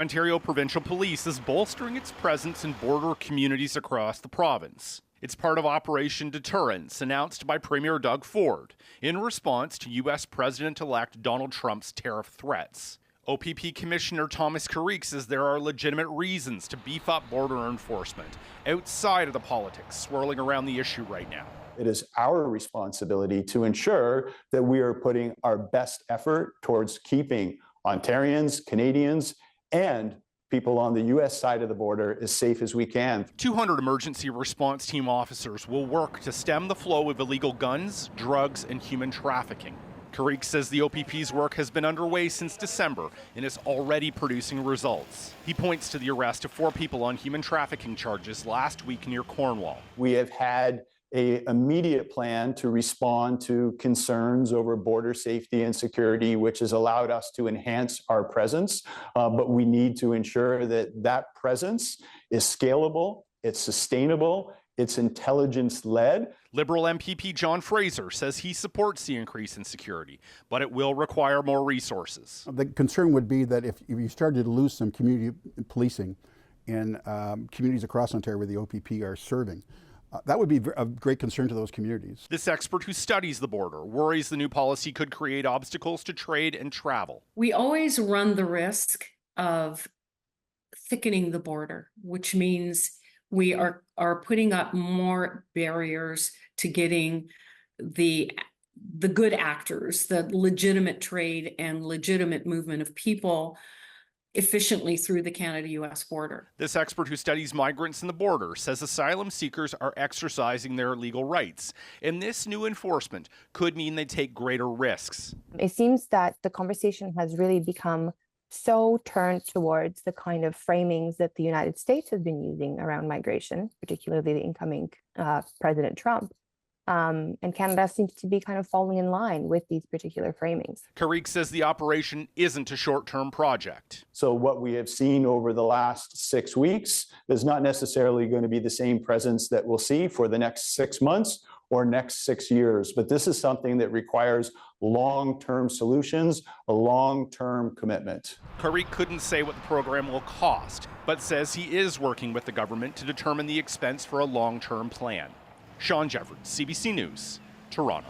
Ontario Provincial Police is bolstering its presence in border communities across the province. It's part of Operation Deterrence, announced by Premier Doug Ford in response to U.S. President-elect Donald Trump's tariff threats. OPP Commissioner Thomas Carrique says there are legitimate reasons to beef up border enforcement outside of the politics swirling around the issue right now. It is our responsibility to ensure that we are putting our best effort towards keeping Ontarians, Canadians, and people on the U.S. side of the border as safe as we can. 200 emergency response team officers will work to stem the flow of illegal guns, drugs, and human trafficking. Carrique says the OPP's work has been underway since December and is already producing results. He points to the arrest of 4 people on human trafficking charges last week near Cornwall. We have had an immediate plan to respond to concerns over border safety and security, which has allowed us to enhance our presence. But we need to ensure that that presence is scalable, it's sustainable, it's intelligence-led. Liberal MPP John Fraser says he supports the increase in security, but it will require more resources. The concern would be that if you started to lose some community policing in communities across Ontario where the OPP are serving, that would be of great concern to those communities. This expert who studies the border worries the new policy could create obstacles to trade and travel. We always run the risk of thickening the border, which means we are putting up more barriers to getting the good actors, the legitimate trade and legitimate movement of people efficiently through the Canada-US border. This expert who studies migrants and the border says asylum seekers are exercising their legal rights, and this new enforcement could mean they take greater risks. It seems that the conversation has really become so turned towards the kind of framings that the United States has been using around migration, particularly the incoming President Trump. And Canada seems to be kind of falling in line with these particular framings. Carrique says the operation isn't a short-term project. So what we have seen over the last 6 weeks is not necessarily going to be the same presence that we'll see for the next 6 months or next 6 years. But this is something that requires long-term solutions, a long-term commitment. Carrique couldn't say what the program will cost, but says he is working with the government to determine the expense for a long-term plan. Shawn, Jeffords, CBC News, Toronto.